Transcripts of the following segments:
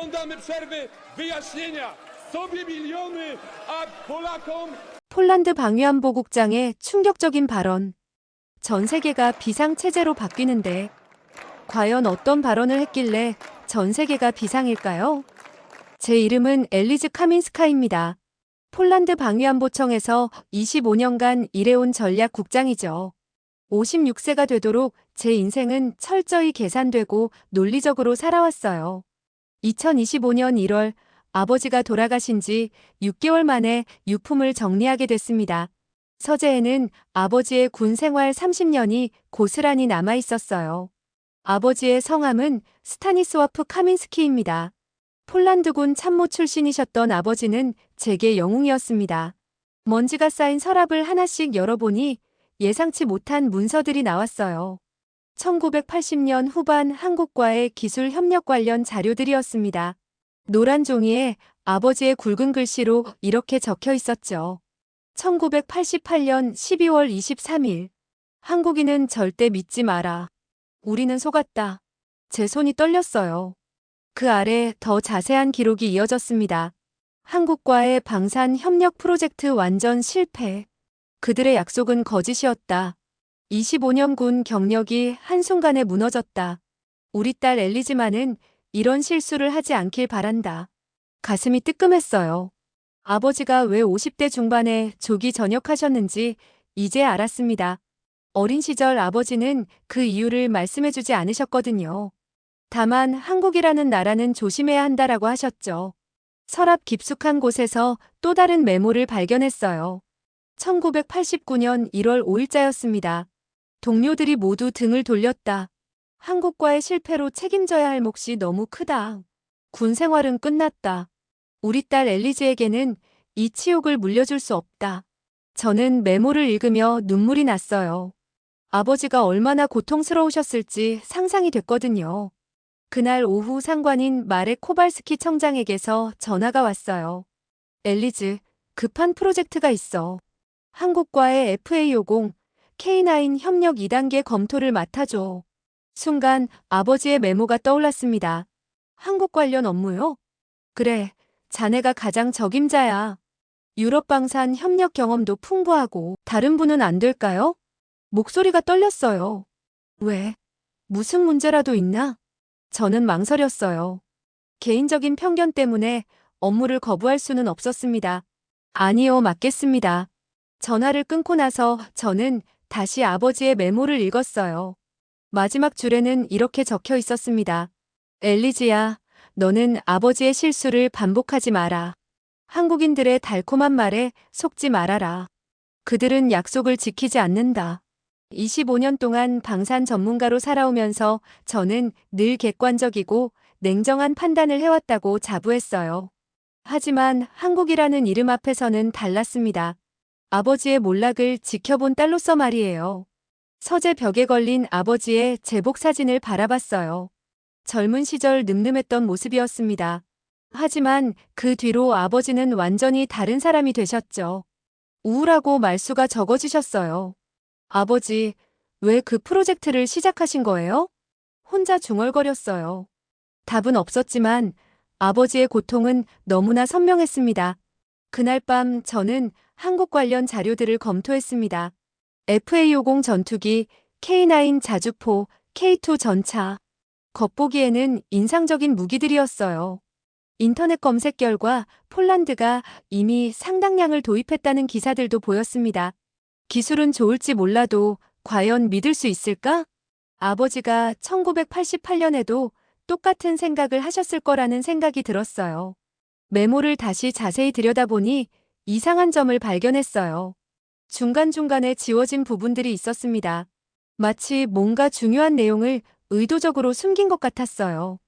Żądamy przerwy, wyjaśnienia sobie miliony, a Polakom 폴란드 방위안보국장의 충격적인 발언. 전 세계가 비상체제로 바뀌는데 과연 어떤 발언을 했길래 전 세계가 비상일까요? 제 이름은 엘리즈 카민스카입니다. 폴란드 방위안보청에서 25년간 일해온 전략국장이죠. 56세가 되도록 제 인생은 철저히 계산되고 논리적으로 살아왔어요. 2025년 1월 아버지가 돌아가신 지 6개월 만에 유품을 정리하게 됐습니다. 서재에는 아버지의 군 생활 30년이 고스란히 남아 있었어요. 아버지의 성함은 스타니스와프 카민스키입니다. 폴란드군 참모 출신이셨던 아버지는 제게 영웅이었습니다. 먼지가 쌓인 서랍을 하나씩 열어보니 예상치 못한 문서들이 나왔어요. 1980년 후반 한국과의 기술 협력 관련 자료들이었습니다. 노란 종이에 아버지의 굵은 글씨로 이렇게 적혀 있었죠. 1988년 12월 23일. 한국인은 절대 믿지 마라. 우리는 속았다. 제 손이 떨렸어요. 그 아래 더 자세한 기록이 이어졌습니다. 한국과의 방산 협력 프로젝트 완전 실패. 그들의 약속은 거짓이었다. 25년 군 경력이 한순간에 무너졌다. 우리 딸 엘리즈만은 이런 실수를 하지 않길 바란다. 가슴이 뜨끔했어요. 아버지가 왜 50대 중반에 조기 전역하셨는지 이제 알았습니다. 어린 시절 아버지는 그 이유를 말씀해주지 않으셨거든요. 다만 한국이라는 나라는 조심해야 한다라고 하셨죠. 서랍 깊숙한 곳에서 또 다른 메모를 발견했어요. 1989년 1월 5일자였습니다. 동료들이 모두 등을 돌렸다. 한국과의 실패로 책임져야 할 몫이 너무 크다. 군 생활은 끝났다. 우리 딸 엘리즈에게는 이 치욕을 물려줄 수 없다. 저는 메모를 읽으며 눈물이 났어요. 아버지가 얼마나 고통스러우셨을지 상상이 됐거든요. 그날 오후 상관인 마렉 코발스키 청장에게서 전화가 왔어요. 엘리즈, 급한 프로젝트가 있어. 한국과의 FA50, K9 협력 2단계 검토를 맡아줘. 순간 아버지의 메모가 떠올랐습니다. 한국 관련 업무요? 그래, 자네가 가장 적임자야. 유럽 방산 협력 경험도 풍부하고 다른 분은 안 될까요? 목소리가 떨렸어요. 왜? 무슨 문제라도 있나? 저는 망설였어요. 개인적인 편견 때문에 업무를 거부할 수는 없었습니다. 아니요, 맡겠습니다. 전화를 끊고 나서 저는 다시 아버지의 메모를 읽었어요. 마지막 줄에는 이렇게 적혀 있었습니다. 엘리즈야, 너는 아버지의 실수를 반복하지 마라. 한국인들의 달콤한 말에 속지 말아라. 그들은 약속을 지키지 않는다. 25년 동안 방산 전문가로 살아오면서 저는 늘 객관적이고 냉정한 판단을 해왔다고 자부했어요. 하지만 한국이라는 이름 앞에서는 달랐습니다. 아버지의 몰락을 지켜본 딸로서 말이에요. 서재 벽에 걸린 아버지의 제복 사진을 바라봤어요. 젊은 시절 늠름했던 모습이었습니다. 하지만 그 뒤로 아버지는 완전히 다른 사람이 되셨죠. 우울하고 말수가 적어지셨어요. 아버지, 왜 그 프로젝트를 시작하신 거예요? 혼자 중얼거렸어요. 답은 없었지만 아버지의 고통은 너무나 선명했습니다. 그날 밤 저는 한국 관련 자료들을 검토했습니다. FA50 전투기, K9 자주포, K2 전차. 겉보기에는 인상적인 무기들이었어요. 인터넷 검색 결과 폴란드가 이미 상당량을 도입했다는 기사들도 보였습니다. 기술은 좋을지 몰라도 과연 믿을 수 있을까? 아버지가 1988년에도 똑같은 생각을 하셨을 거라는 생각이 들었어요. 메모를 다시 자세히 들여다보니 이상한 점을 발견했어요. 중간중간에 지워진 부분들이 있었습니다. 마치 뭔가 중요한 내용을 의도적으로 숨긴 것 같았어요.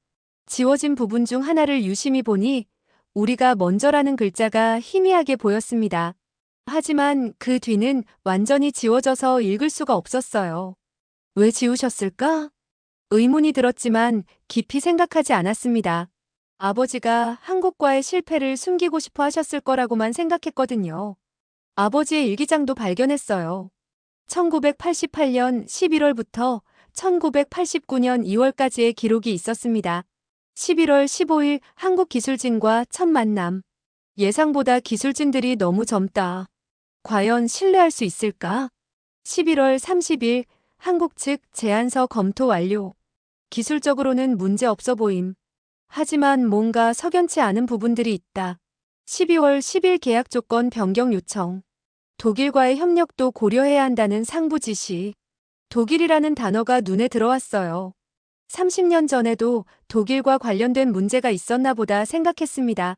지워진 부분 중 하나를 유심히 보니 우리가 먼저라는 글자가 희미하게 보였습니다. 하지만 그 뒤는 완전히 지워져서 읽을 수가 없었어요. 왜 지우셨을까? 의문이 들었지만 깊이 생각하지 않았습니다. 아버지가 한국과의 실패를 숨기고 싶어 하셨을 거라고만 생각했거든요. 아버지의 일기장도 발견했어요. 1988년 11월부터 1989년 2월까지의 기록이 있었습니다. 11월 15일 한국기술진과 첫 만남. 예상보다 기술진들이 너무 젊다. 과연 신뢰할 수 있을까? 11월 30일 한국 측 제안서 검토 완료. 기술적으로는 문제 없어 보임. 하지만 뭔가 석연치 않은 부분들이 있다. 12월 10일 계약 조건 변경 요청. 독일과의 협력도 고려해야 한다는 상부 지시. 독일이라는 단어가 눈에 들어왔어요. 30년 전에도 독일과 관련된 문제가 있었나 보다 생각했습니다.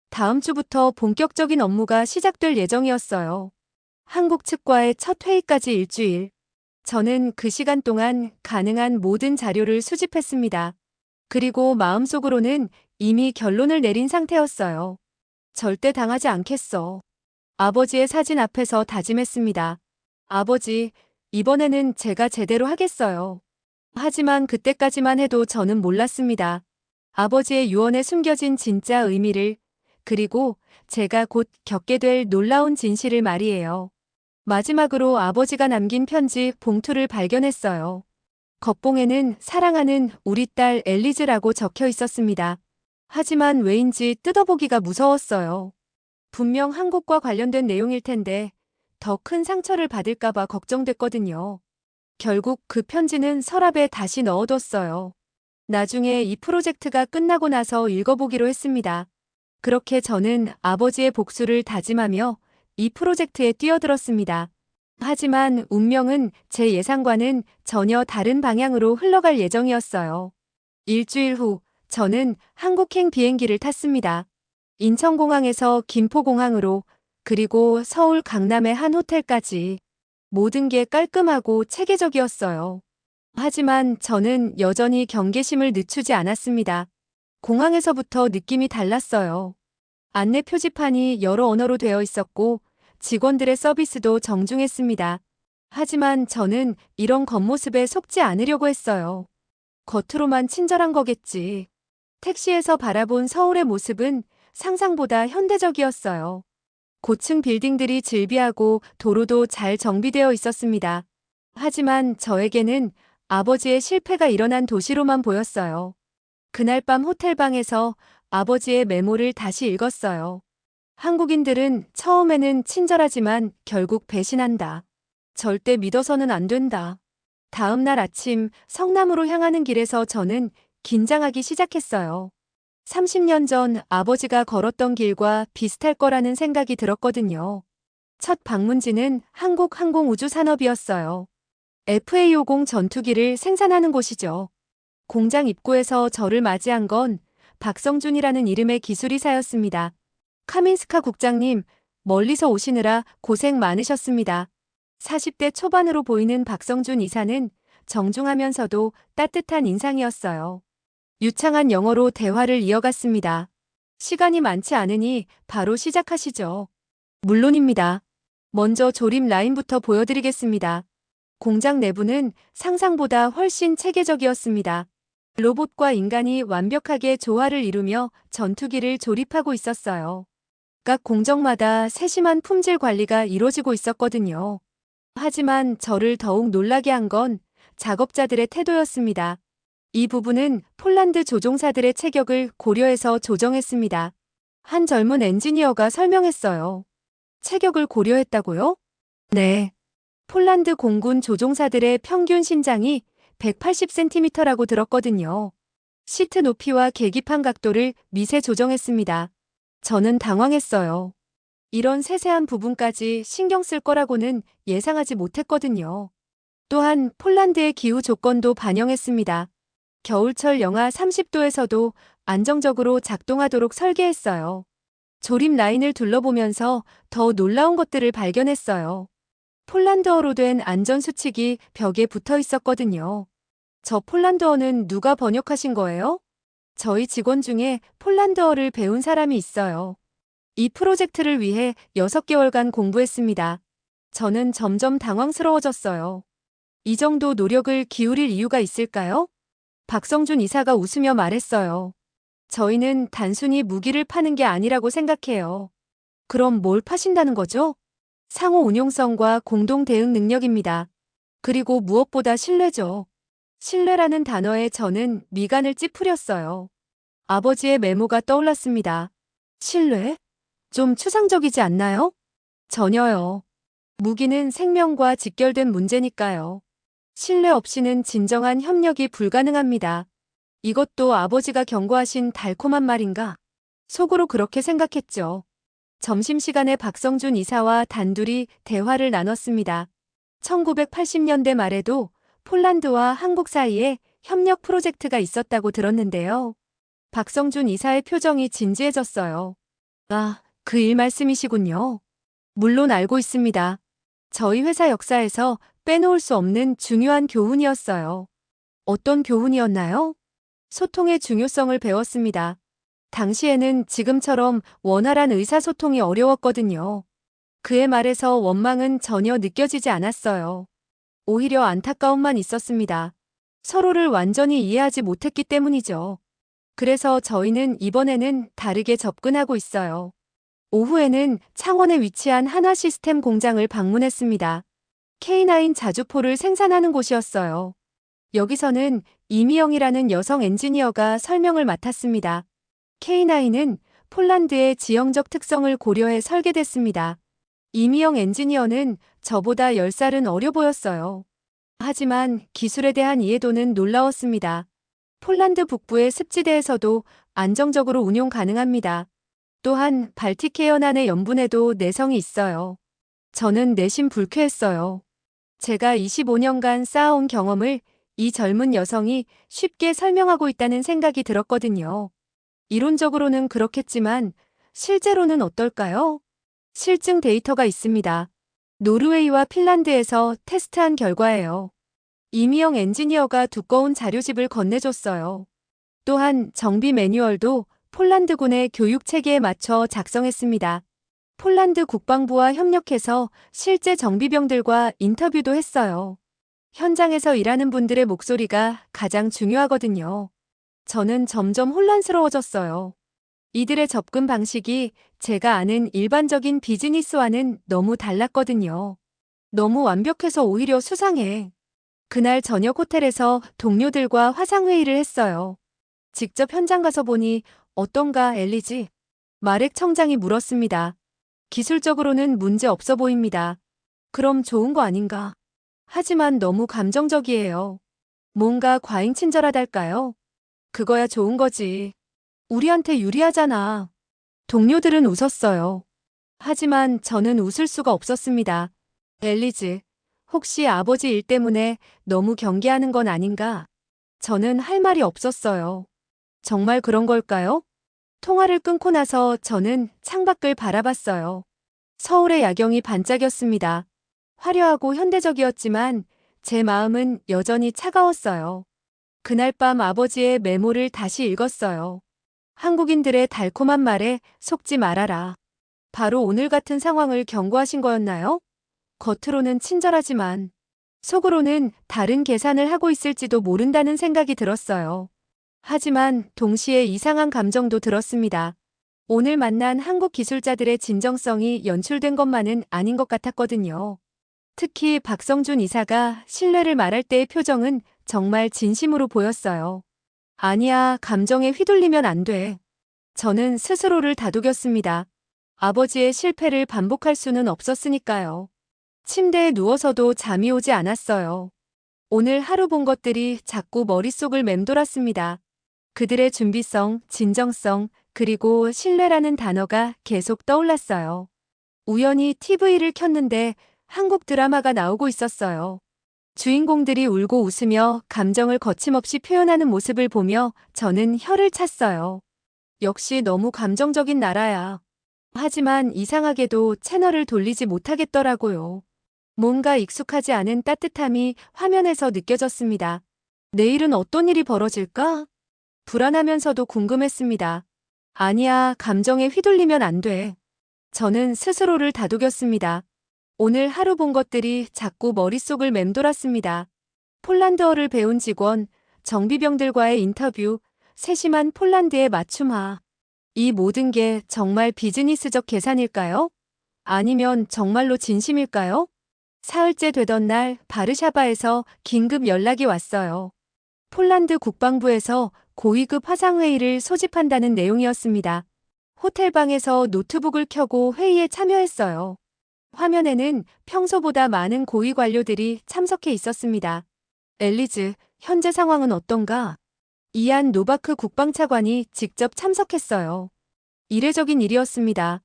다음 주부터 본격적인 업무가 시작될 예정이었어요. 한국 측과의 첫 회의까지 일주일. 저는 그 시간 동안 가능한 모든 자료를 수집했습니다. 그리고 마음속으로는 이미 결론을 내린 상태였어요. 절대 당하지 않겠어. 아버지의 사진 앞에서 다짐했습니다. 아버지, 이번에는 제가 제대로 하겠어요. 하지만 그때까지만 해도 저는 몰랐습니다. 아버지의 유언에 숨겨진 진짜 의미를, 그리고 제가 곧 겪게 될 놀라운 진실을 말이에요. 마지막으로 아버지가 남긴 편지 봉투를 발견했어요. 겉봉에는 사랑하는 우리 딸 엘리즈라고 적혀 있었습니다. 하지만 왜인지 뜯어보기가 무서웠어요. 분명 한국과 관련된 내용일 텐데 더 큰 상처를 받을까봐 걱정됐거든요. 결국 그 편지는 서랍에 다시 넣어뒀어요. 나중에 이 프로젝트가 끝나고 나서 읽어보기로 했습니다. 그렇게 저는 아버지의 복수를 다짐하며 이 프로젝트에 뛰어들었습니다. 하지만 운명은 제 예상과는 전혀 다른 방향으로 흘러갈 예정이었어요. 일주일 후, 저는 한국행 비행기를 탔습니다. 인천공항에서 김포공항으로, 그리고 서울 강남의 한 호텔까지. 모든 게 깔끔하고 체계적이었어요. 하지만 저는 여전히 경계심을 늦추지 않았습니다. 공항에서부터 느낌이 달랐어요. 안내 표지판이 여러 언어로 되어 있었고 직원들의 서비스도 정중했습니다. 하지만 저는 이런 겉모습에 속지 않으려고 했어요. 겉으로만 친절한 거겠지. 택시에서 바라본 서울의 모습은 상상보다 현대적이었어요. 고층 빌딩들이 즐비하고 도로도 잘 정비되어 있었습니다. 하지만 저에게는 아버지의 실패가 일어난 도시로만 보였어요. 그날 밤 호텔방에서 아버지의 메모를 다시 읽었어요. 한국인들은 처음에는 친절하지만 결국 배신한다. 절대 믿어서는 안 된다. 다음 날 아침 성남으로 향하는 길에서 저는 긴장하기 시작했어요. 30년 전 아버지가 걸었던 길과 비슷할 거라는 생각이 들었거든요. 첫 방문지는 한국항공우주산업이었어요. FA50 전투기를 생산하는 곳이죠. 공장 입구에서 저를 맞이한 건 박성준이라는 이름의 기술이사였습니다. 카민스카 국장님, 멀리서 오시느라 고생 많으셨습니다. 40대 초반으로 보이는 박성준 이사는 정중하면서도 따뜻한 인상이었어요. 유창한 영어로 대화를 이어갔습니다. 시간이 많지 않으니 바로 시작하시죠. 물론입니다. 먼저 조립 라인부터 보여드리겠습니다. 공장 내부는 상상보다 훨씬 체계적이었습니다. 로봇과 인간이 완벽하게 조화를 이루며 전투기를 조립하고 있었어요. 각 공정마다 세심한 품질 관리가 이루어지고 있었거든요. 하지만 저를 더욱 놀라게 한 건 작업자들의 태도였습니다. 이 부분은 폴란드 조종사들의 체격을 고려해서 조정했습니다. 한 젊은 엔지니어가 설명했어요. 체격을 고려했다고요? 네. 폴란드 공군 조종사들의 평균 신장이 180cm라고 들었거든요. 시트 높이와 계기판 각도를 미세 조정했습니다. 저는 당황했어요. 이런 세세한 부분까지 신경 쓸 거라고는 예상하지 못했거든요. 또한 폴란드의 기후 조건도 반영했습니다. 겨울철 영하 30도에서도 안정적으로 작동하도록 설계했어요. 조립 라인을 둘러보면서 더 놀라운 것들을 발견했어요. 폴란드어로 된 안전수칙이 벽에 붙어 있었거든요. 저 폴란드어는 누가 번역하신 거예요? 저희 직원 중에 폴란드어를 배운 사람이 있어요. 이 프로젝트를 위해 6개월간 공부했습니다. 저는 점점 당황스러워졌어요. 이 정도 노력을 기울일 이유가 있을까요? 박성준 이사가 웃으며 말했어요. 저희는 단순히 무기를 파는 게 아니라고 생각해요. 그럼 뭘 파신다는 거죠? 상호 운용성과 공동 대응 능력입니다. 그리고 무엇보다 신뢰죠. 신뢰라는 단어에 저는 미간을 찌푸렸어요. 아버지의 메모가 떠올랐습니다. 신뢰? 좀 추상적이지 않나요? 전혀요. 무기는 생명과 직결된 문제니까요. 신뢰 없이는 진정한 협력이 불가능합니다. 이것도 아버지가 경고하신 달콤한 말인가? 속으로 그렇게 생각했죠. 점심시간에 박성준 이사와 단둘이 대화를 나눴습니다. 1980년대 말에도 폴란드와 한국 사이에 협력 프로젝트가 있었다고 들었는데요. 박성준 이사의 표정이 진지해졌어요. 아, 그 일 말씀이시군요. 물론 알고 있습니다. 저희 회사 역사에서 빼놓을 수 없는 중요한 교훈이었어요. 어떤 교훈이었나요? 소통의 중요성을 배웠습니다. 당시에는 지금처럼 원활한 의사소통이 어려웠거든요. 그의 말에서 원망은 전혀 느껴지지 않았어요. 오히려 안타까움만 있었습니다. 서로를 완전히 이해하지 못했기 때문이죠. 그래서 저희는 이번에는 다르게 접근하고 있어요. 오후에는 창원에 위치한 한화 시스템 공장을 방문했습니다. K9 자주포를 생산하는 곳이었어요. 여기서는 이미영이라는 여성 엔지니어가 설명을 맡았습니다. K9은 폴란드의 지형적 특성을 고려해 설계됐습니다. 이미영 엔지니어는 저보다 10살은 어려 보였어요. 하지만 기술에 대한 이해도는 놀라웠습니다. 폴란드 북부의 습지대에서도 안정적으로 운용 가능합니다. 또한 발틱 해연안의 염분에도 내성이 있어요. 저는 내심 불쾌했어요. 제가 25년간 쌓아온 경험을 이 젊은 여성이 쉽게 설명하고 있다는 생각이 들었거든요. 이론적으로는 그렇겠지만 실제로는 어떨까요? 실증 데이터가 있습니다. 노르웨이와 핀란드에서 테스트한 결과예요. 이미영 엔지니어가 두꺼운 자료집을 건네줬어요. 또한 정비 매뉴얼도 폴란드군의 교육 체계에 맞춰 작성했습니다. 폴란드 국방부와 협력해서 실제 정비병들과 인터뷰도 했어요. 현장에서 일하는 분들의 목소리가 가장 중요하거든요. 저는 점점 혼란스러워졌어요. 이들의 접근 방식이 제가 아는 일반적인 비즈니스와는 너무 달랐거든요. 너무 완벽해서 오히려 수상해. 그날 저녁 호텔에서 동료들과 화상회의를 했어요. 직접 현장 가서 보니 어떤가 엘리지? 마렉 청장이 물었습니다. 기술적으로는 문제 없어 보입니다. 그럼 좋은 거 아닌가? 하지만 너무 감정적이에요. 뭔가 과잉 친절하달까요? 그거야 좋은 거지. 우리한테 유리하잖아. 동료들은 웃었어요. 하지만 저는 웃을 수가 없었습니다. 엘리즈, 혹시 아버지 일 때문에 너무 경계하는 건 아닌가? 저는 할 말이 없었어요. 정말 그런 걸까요? 통화를 끊고 나서 저는 창밖을 바라봤어요. 서울의 야경이 반짝였습니다. 화려하고 현대적이었지만 제 마음은 여전히 차가웠어요. 그날 밤 아버지의 메모를 다시 읽었어요. 한국인들의 달콤한 말에 속지 말아라. 바로 오늘 같은 상황을 경고하신 거였나요? 겉으로는 친절하지만 속으로는 다른 계산을 하고 있을지도 모른다는 생각이 들었어요. 하지만 동시에 이상한 감정도 들었습니다. 오늘 만난 한국 기술자들의 진정성이 연출된 것만은 아닌 것 같았거든요. 특히 박성준 이사가 신뢰를 말할 때의 표정은 정말 진심으로 보였어요. 아니야, 감정에 휘둘리면 안 돼. 저는 스스로를 다독였습니다. 아버지의 실패를 반복할 수는 없었으니까요. 침대에 누워서도 잠이 오지 않았어요. 오늘 하루 본 것들이 자꾸 머릿속을 맴돌았습니다. 그들의 준비성, 진정성, 그리고 신뢰라는 단어가 계속 떠올랐어요. 우연히 TV를 켰는데 한국 드라마가 나오고 있었어요. 주인공들이 울고 웃으며 감정을 거침없이 표현하는 모습을 보며 저는 혀를 찼어요. 역시 너무 감정적인 나라야. 하지만 이상하게도 채널을 돌리지 못하겠더라고요. 뭔가 익숙하지 않은 따뜻함이 화면에서 느껴졌습니다. 내일은 어떤 일이 벌어질까? 불안하면서도 궁금했습니다. 아니야, 감정에 휘둘리면 안 돼. 저는 스스로를 다독였습니다. 오늘 하루 본 것들이 자꾸 머릿속을 맴돌았습니다. 폴란드어를 배운 직원, 정비병들과의 인터뷰, 세심한 폴란드의 맞춤화. 이 모든 게 정말 비즈니스적 계산일까요? 아니면 정말로 진심일까요? 사흘째 되던 날 바르샤바에서 긴급 연락이 왔어요. 폴란드 국방부에서 고위급 화상회의를 소집한다는 내용이었습니다. 호텔방에서 노트북을 켜고 회의에 참여했어요. 화면에는 평소보다 많은 고위 관료들이 참석해 있었습니다. 엘리즈, 현재 상황은 어떤가? 이안 노바크 국방차관이 직접 참석했어요. 이례적인 일이었습니다.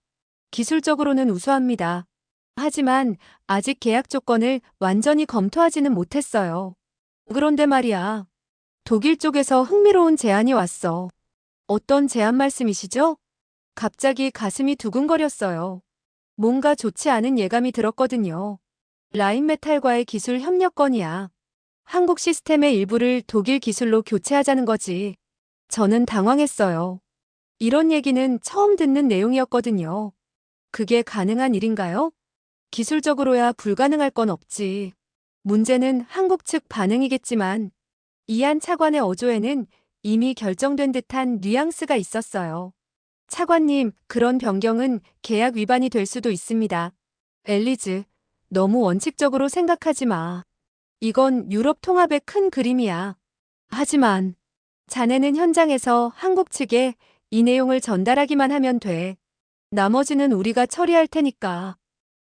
기술적으로는 우수합니다. 하지만 아직 계약 조건을 완전히 검토하지는 못했어요. 그런데 말이야. 독일 쪽에서 흥미로운 제안이 왔어. 어떤 제안 말씀이시죠? 갑자기 가슴이 두근거렸어요. 뭔가 좋지 않은 예감이 들었거든요. 라인메탈과의 기술 협력 건이야. 한국 시스템의 일부를 독일 기술로 교체하자는 거지. 저는 당황했어요. 이런 얘기는 처음 듣는 내용이었거든요. 그게 가능한 일인가요? 기술적으로야 불가능할 건 없지. 문제는 한국 측 반응이겠지만 이안 차관의 어조에는 이미 결정된 듯한 뉘앙스가 있었어요. 차관님, 그런 변경은 계약 위반이 될 수도 있습니다. 엘리즈, 너무 원칙적으로 생각하지 마. 이건 유럽 통합의 큰 그림이야. 하지만 자네는 현장에서 한국 측에 이 내용을 전달하기만 하면 돼. 나머지는 우리가 처리할 테니까.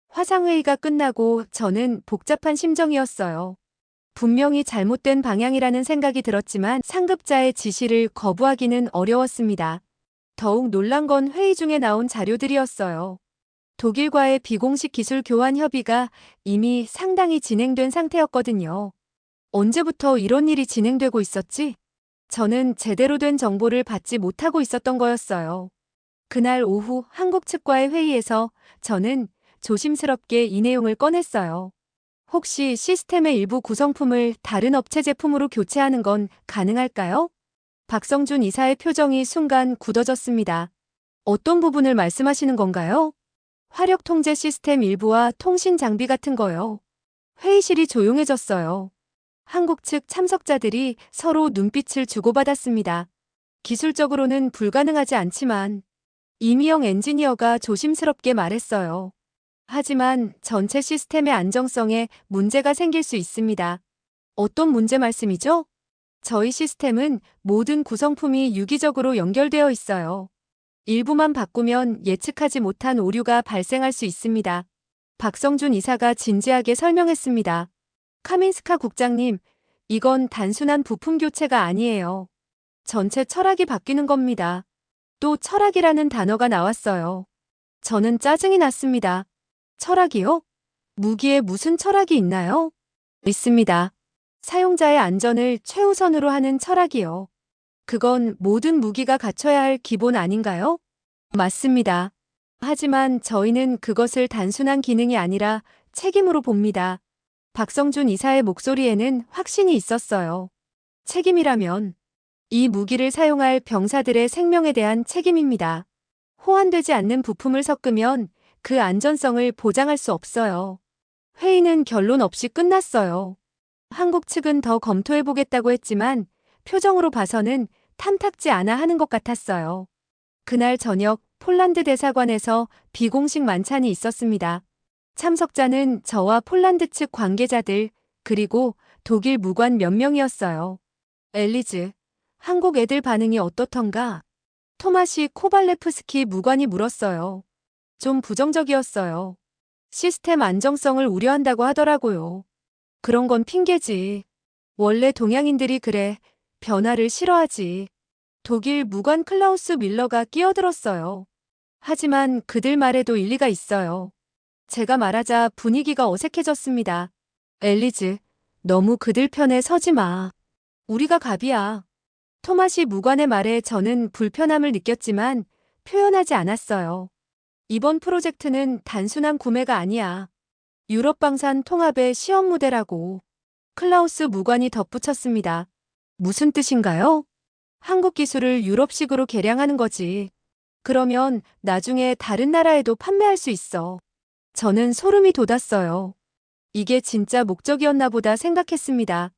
화상회의가 끝나고 저는 복잡한 심정이었어요. 분명히 잘못된 방향이라는 생각이 들었지만 상급자의 지시를 거부하기는 어려웠습니다. 더욱 놀란 건 회의 중에 나온 자료들이었어요. 독일과의 비공식 기술 교환 협의가 이미 상당히 진행된 상태였거든요. 언제부터 이런 일이 진행되고 있었지? 저는 제대로 된 정보를 받지 못하고 있었던 거였어요. 그날 오후 한국 측과의 회의에서 저는 조심스럽게 이 내용을 꺼냈어요. 혹시 시스템의 일부 구성품을 다른 업체 제품으로 교체하는 건 가능할까요? 박성준 이사의 표정이 순간 굳어졌습니다. 어떤 부분을 말씀하시는 건가요? 화력 통제 시스템 일부와 통신 장비 같은 거요. 회의실이 조용해졌어요. 한국 측 참석자들이 서로 눈빛을 주고받았습니다. 기술적으로는 불가능하지 않지만 이미영 엔지니어가 조심스럽게 말했어요. 하지만 전체 시스템의 안정성에 문제가 생길 수 있습니다. 어떤 문제 말씀이죠? 저희 시스템은 모든 구성품이 유기적으로 연결되어 있어요. 일부만 바꾸면 예측하지 못한 오류가 발생할 수 있습니다. 박성준 이사가 진지하게 설명했습니다. 카민스카 국장님, 이건 단순한 부품 교체가 아니에요. 전체 철학이 바뀌는 겁니다. 또 철학이라는 단어가 나왔어요. 저는 짜증이 났습니다. 철학이요? 무기에 무슨 철학이 있나요? 있습니다. 사용자의 안전을 최우선으로 하는 철학이요. 그건 모든 무기가 갖춰야 할 기본 아닌가요? 맞습니다. 하지만 저희는 그것을 단순한 기능이 아니라 책임으로 봅니다. 박성준 이사의 목소리에는 확신이 있었어요. 책임이라면 이 무기를 사용할 병사들의 생명에 대한 책임입니다. 호환되지 않는 부품을 섞으면 그 안전성을 보장할 수 없어요. 회의는 결론 없이 끝났어요. 한국 측은 더 검토해보겠다고 했지만 표정으로 봐서는 탐탁지 않아 하는 것 같았어요. 그날 저녁 폴란드 대사관에서 비공식 만찬이 있었습니다. 참석자는 저와 폴란드 측 관계자들 그리고 독일 무관 몇 명이었어요. 엘리즈, 한국 애들 반응이 어떻던가? 토마시 코발레프스키 무관이 물었어요. 좀 부정적이었어요. 시스템 안정성을 우려한다고 하더라고요. 그런 건 핑계지. 원래 동양인들이 그래. 변화를 싫어하지. 독일 무관 클라우스 밀러가 끼어들었어요. 하지만 그들 말에도 일리가 있어요. 제가 말하자 분위기가 어색해졌습니다. 엘리즈, 너무 그들 편에 서지 마. 우리가 갑이야. 토마시 무관의 말에 저는 불편함을 느꼈지만 표현하지 않았어요. 이번 프로젝트는 단순한 구매가 아니야. 유럽 방산 통합의 시험 무대라고. 클라우스 무관이 덧붙였습니다. 무슨 뜻인가요? 한국 기술을 유럽식으로 개량하는 거지. 그러면 나중에 다른 나라에도 판매할 수 있어. 저는 소름이 돋았어요. 이게 진짜 목적이었나 보다 생각했습니다.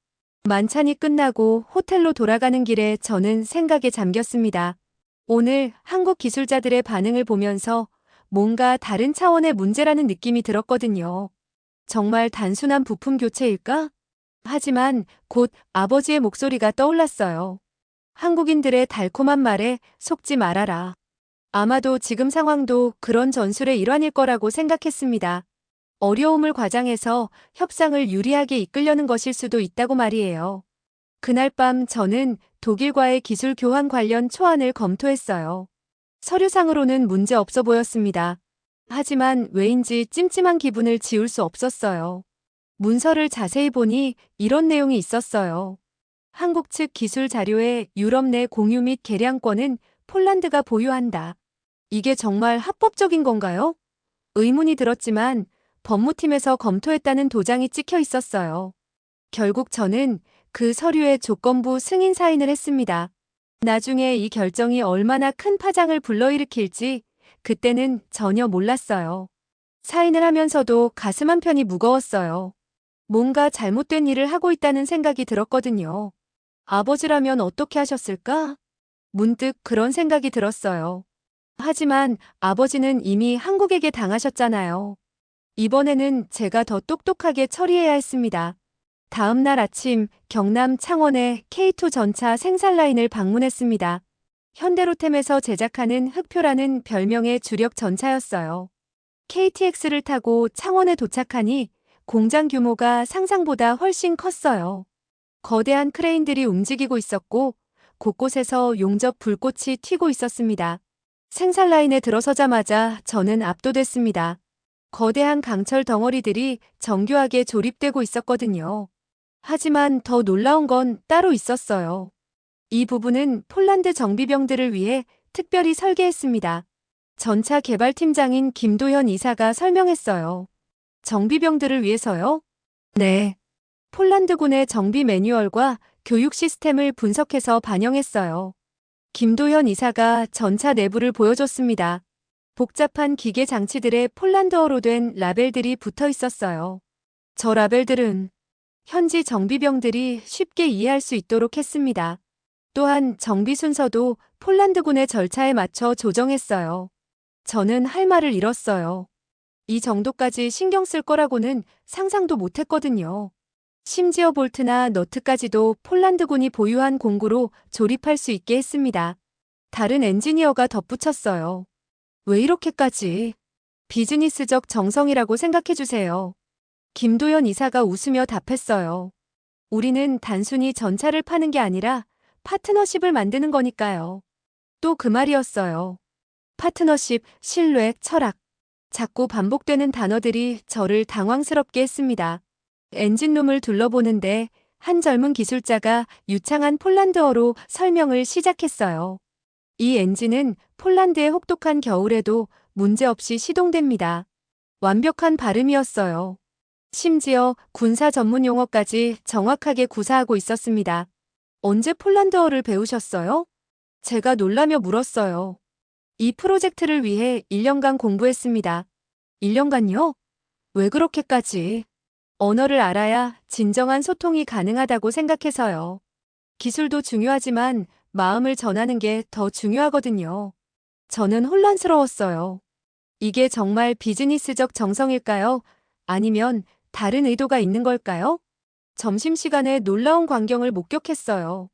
만찬이 끝나고 호텔로 돌아가는 길에 저는 생각에 잠겼습니다. 오늘 한국 기술자들의 반응을 보면서 뭔가 다른 차원의 문제라는 느낌이 들었거든요. 정말 단순한 부품 교체일까? 하지만 곧 아버지의 목소리가 떠올랐어요. 한국인들의 달콤한 말에 속지 말아라. 아마도 지금 상황도 그런 전술의 일환일 거라고 생각했습니다. 어려움을 과장해서 협상을 유리하게 이끌려는 것일 수도 있다고 말이에요. 그날 밤 저는 독일과의 기술 교환 관련 초안을 검토했어요. 서류상으로는 문제 없어 보였습니다. 하지만 왜인지 찜찜한 기분을 지울 수 없었어요. 문서를 자세히 보니 이런 내용이 있었어요. 한국 측 기술 자료의 유럽 내 공유 및 개량권은 폴란드가 보유한다. 이게 정말 합법적인 건가요? 의문이 들었지만 법무팀에서 검토했다는 도장이 찍혀 있었어요. 결국 저는 그 서류에 조건부 승인 사인을 했습니다. 나중에 이 결정이 얼마나 큰 파장을 불러일으킬지 그때는 전혀 몰랐어요. 사인을 하면서도 가슴 한편이 무거웠어요. 뭔가 잘못된 일을 하고 있다는 생각이 들었거든요. 아버지라면 어떻게 하셨을까? 문득 그런 생각이 들었어요. 하지만 아버지는 이미 한국에게 당하셨잖아요. 이번에는 제가 더 똑똑하게 처리해야 했습니다. 다음 날 아침 경남 창원의 K2 전차 생산 라인을 방문했습니다. 현대로템에서 제작하는 흑표라는 별명의 주력 전차였어요. KTX를 타고 창원에 도착하니 공장 규모가 상상보다 훨씬 컸어요. 거대한 크레인들이 움직이고 있었고 곳곳에서 용접 불꽃이 튀고 있었습니다. 생산 라인에 들어서자마자 저는 압도됐습니다. 거대한 강철 덩어리들이 정교하게 조립되고 있었거든요. 하지만 더 놀라운 건 따로 있었어요. 이 부분은 폴란드 정비병들을 위해 특별히 설계했습니다. 전차 개발팀장인 김도현 이사가 설명했어요. 정비병들을 위해서요? 네. 폴란드군의 정비 매뉴얼과 교육 시스템을 분석해서 반영했어요. 김도현 이사가 전차 내부를 보여줬습니다. 복잡한 기계 장치들에 폴란드어로 된 라벨들이 붙어 있었어요. 저 라벨들은 현지 정비병들이 쉽게 이해할 수 있도록 했습니다. 또한 정비 순서도 폴란드군의 절차에 맞춰 조정했어요. 저는 할 말을 잃었어요. 이 정도까지 신경 쓸 거라고는 상상도 못했거든요. 심지어 볼트나 너트까지도 폴란드군이 보유한 공구로 조립할 수 있게 했습니다. 다른 엔지니어가 덧붙였어요. 왜 이렇게까지? 비즈니스적 정성이라고 생각해주세요. 김도연 이사가 웃으며 답했어요. 우리는 단순히 전차를 파는 게 아니라 파트너십을 만드는 거니까요. 또 그 말이었어요. 파트너십, 신뢰, 철학. 자꾸 반복되는 단어들이 저를 당황스럽게 했습니다. 엔진룸을 둘러보는데 한 젊은 기술자가 유창한 폴란드어로 설명을 시작했어요. 이 엔진은 폴란드의 혹독한 겨울에도 문제없이 시동됩니다. 완벽한 발음이었어요. 심지어 군사 전문 용어까지 정확하게 구사하고 있었습니다. 언제 폴란드어를 배우셨어요? 제가 놀라며 물었어요. 이 프로젝트를 위해 1년간 공부했습니다. 1년간요? 왜 그렇게까지? 언어를 알아야 진정한 소통이 가능하다고 생각해서요. 기술도 중요하지만 마음을 전하는 게 더 중요하거든요. 저는 혼란스러웠어요. 이게 정말 비즈니스적 정성일까요? 아니면 다른 의도가 있는 걸까요? 점심시간에 놀라운 광경을 목격했어요.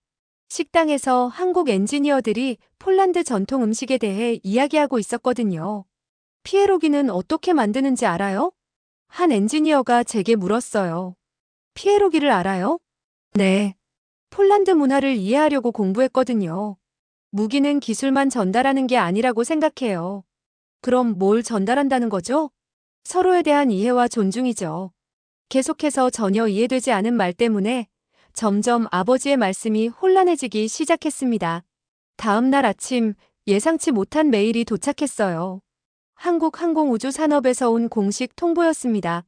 식당에서 한국 엔지니어들이 폴란드 전통 음식에 대해 이야기하고 있었거든요. 피에로기는 어떻게 만드는지 알아요? 한 엔지니어가 제게 물었어요. 피에로기를 알아요? 네. 폴란드 문화를 이해하려고 공부했거든요. 무기는 기술만 전달하는 게 아니라고 생각해요. 그럼 뭘 전달한다는 거죠? 서로에 대한 이해와 존중이죠. 계속해서 전혀 이해되지 않은 말 때문에 점점 아버지의 말씀이 혼란해지기 시작했습니다. 다음 날 아침 예상치 못한 메일이 도착했어요. 한국항공우주산업에서 온 공식 통보였습니다.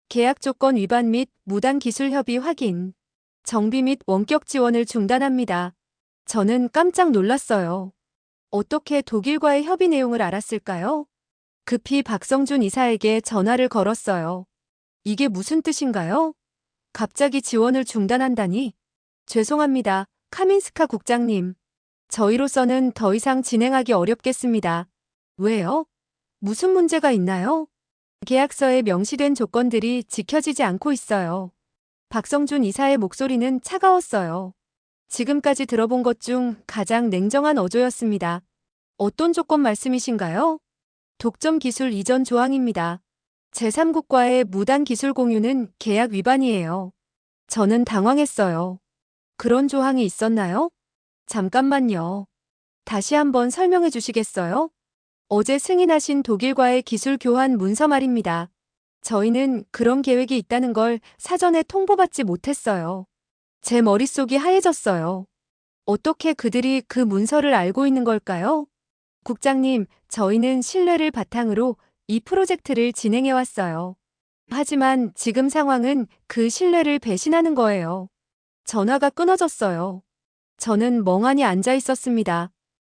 계약 조건 위반 및 무단 기술 협의 확인. 정비 및 원격 지원을 중단합니다. 저는 깜짝 놀랐어요. 어떻게 독일과의 협의 내용을 알았을까요? 급히 박성준 이사에게 전화를 걸었어요. 이게 무슨 뜻인가요? 갑자기 지원을 중단한다니? 죄송합니다, 카민스카 국장님. 저희로서는 더 이상 진행하기 어렵겠습니다. 왜요? 무슨 문제가 있나요? 계약서에 명시된 조건들이 지켜지지 않고 있어요. 박성준 이사의 목소리는 차가웠어요. 지금까지 들어본 것 중 가장 냉정한 어조였습니다. 어떤 조건 말씀이신가요? 독점 기술 이전 조항입니다. 제3국과의 무단 기술 공유는 계약 위반이에요. 저는 당황했어요. 그런 조항이 있었나요? 잠깐만요. 다시 한번 설명해 주시겠어요? 어제 승인하신 독일과의 기술 교환 문서 말입니다. 저희는 그런 계획이 있다는 걸 사전에 통보받지 못했어요. 제 머릿속이 하얘졌어요. 어떻게 그들이 그 문서를 알고 있는 걸까요? 국장님, 저희는 신뢰를 바탕으로 이 프로젝트를 진행해 왔어요. 하지만 지금 상황은 그 신뢰를 배신하는 거예요. 전화가 끊어졌어요. 저는 멍하니 앉아 있었습니다.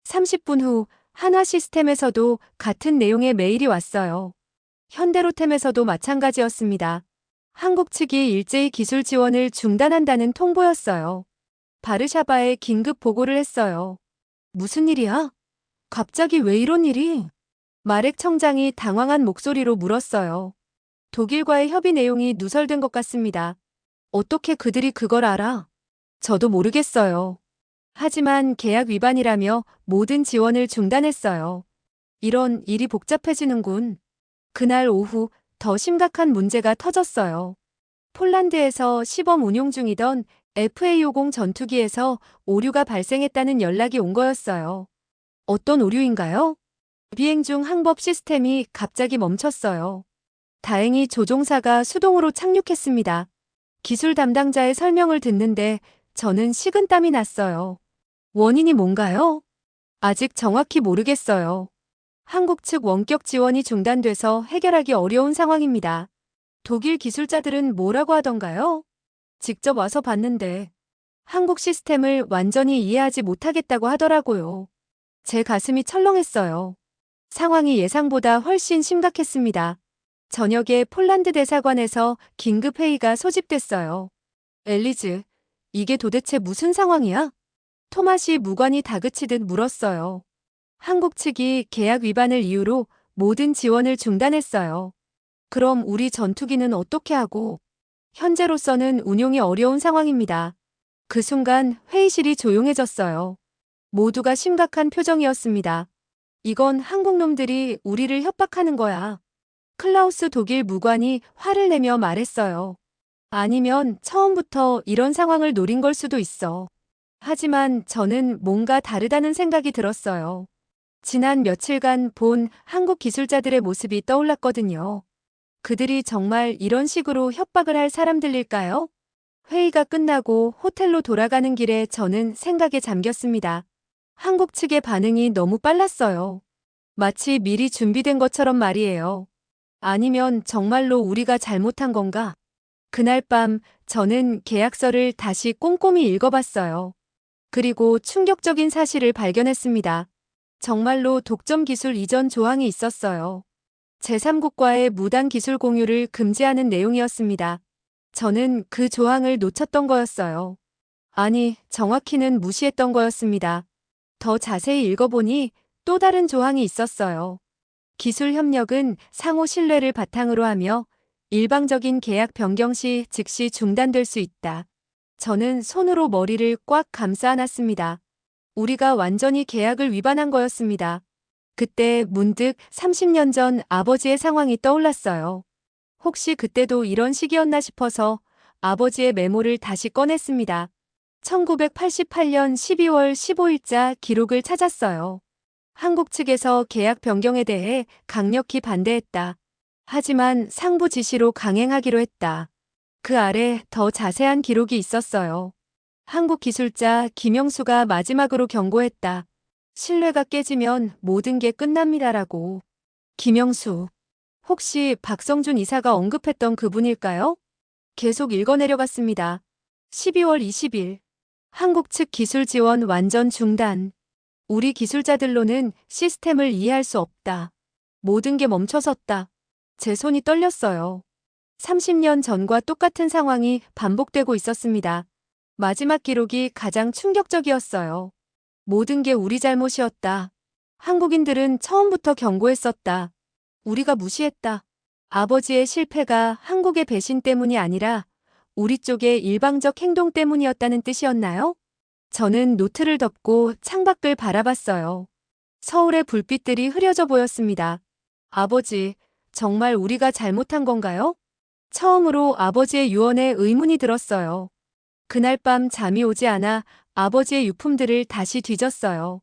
30분 후 한화 시스템에서도 같은 내용의 메일이 왔어요. 현대로템에서도 마찬가지였습니다. 한국 측이 일제히 기술 지원을 중단한다는 통보였어요. 바르샤바에 긴급 보고를 했어요. 무슨 일이야? 갑자기 왜 이런 일이? 마렉 청장이 당황한 목소리로 물었어요. 독일과의 협의 내용이 누설된 것 같습니다. 어떻게 그들이 그걸 알아? 저도 모르겠어요. 하지만 계약 위반이라며 모든 지원을 중단했어요. 이런 일이 복잡해지는군. 그날 오후 더 심각한 문제가 터졌어요. 폴란드에서 시범 운용 중이던 FA50 전투기에서 오류가 발생했다는 연락이 온 거였어요. 어떤 오류인가요? 비행 중 항법 시스템이 갑자기 멈췄어요. 다행히 조종사가 수동으로 착륙했습니다. 기술 담당자의 설명을 듣는데 저는 식은땀이 났어요. 원인이 뭔가요? 아직 정확히 모르겠어요. 한국 측 원격 지원이 중단돼서 해결하기 어려운 상황입니다. 독일 기술자들은 뭐라고 하던가요? 직접 와서 봤는데 한국 시스템을 완전히 이해하지 못하겠다고 하더라고요. 제 가슴이 철렁했어요. 상황이 예상보다 훨씬 심각했습니다. 저녁에 폴란드 대사관에서 긴급 회의가 소집됐어요. 엘리즈, 이게 도대체 무슨 상황이야? 토마시 무관이 다그치듯 물었어요. 한국 측이 계약 위반을 이유로 모든 지원을 중단했어요. 그럼 우리 전투기는 어떻게 하고? 현재로서는 운용이 어려운 상황입니다. 그 순간 회의실이 조용해졌어요. 모두가 심각한 표정이었습니다. 이건 한국 놈들이 우리를 협박하는 거야. 클라우스 독일 무관이 화를 내며 말했어요. 아니면 처음부터 이런 상황을 노린 걸 수도 있어. 하지만 저는 뭔가 다르다는 생각이 들었어요. 지난 며칠간 본 한국 기술자들의 모습이 떠올랐거든요. 그들이 정말 이런 식으로 협박을 할 사람들일까요? 회의가 끝나고 호텔로 돌아가는 길에 저는 생각에 잠겼습니다. 한국 측의 반응이 너무 빨랐어요. 마치 미리 준비된 것처럼 말이에요. 아니면 정말로 우리가 잘못한 건가? 그날 밤 저는 계약서를 다시 꼼꼼히 읽어봤어요. 그리고 충격적인 사실을 발견했습니다. 정말로 독점 기술 이전 조항이 있었어요. 제3국과의 무단 기술 공유를 금지하는 내용이었습니다. 저는 그 조항을 놓쳤던 거였어요. 아니, 정확히는 무시했던 거였습니다. 더 자세히 읽어보니 또 다른 조항이 있었어요. 기술 협력은 상호 신뢰를 바탕으로 하며 일방적인 계약 변경 시 즉시 중단될 수 있다. 저는 손으로 머리를 꽉 감싸 안았습니다. 우리가 완전히 계약을 위반한 거였습니다. 그때 문득 30년 전 아버지의 상황이 떠올랐어요. 혹시 그때도 이런 시기였나 싶어서 아버지의 메모를 다시 꺼냈습니다. 1988년 12월 15일자 기록을 찾았어요. 한국 측에서 계약 변경에 대해 강력히 반대했다. 하지만 상부 지시로 강행하기로 했다. 그 아래 더 자세한 기록이 있었어요. 한국 기술자 김영수가 마지막으로 경고했다. 신뢰가 깨지면 모든 게 끝납니다라고. 김영수. 혹시 박성준 이사가 언급했던 그분일까요? 계속 읽어내려갔습니다. 12월 20일. 한국 측 기술 지원 완전 중단. 우리 기술자들로는 시스템을 이해할 수 없다. 모든 게 멈춰섰다. 제 손이 떨렸어요. 30년 전과 똑같은 상황이 반복되고 있었습니다. 마지막 기록이 가장 충격적이었어요. 모든 게 우리 잘못이었다. 한국인들은 처음부터 경고했었다. 우리가 무시했다. 아버지의 실패가 한국의 배신 때문이 아니라 우리 쪽의 일방적 행동 때문이었다는 뜻이었나요? 저는 노트를 덮고 창밖을 바라봤어요. 서울의 불빛들이 흐려져 보였습니다. 아버지, 정말 우리가 잘못한 건가요? 처음으로 아버지의 유언에 의문이 들었어요. 그날 밤 잠이 오지 않아 아버지의 유품들을 다시 뒤졌어요.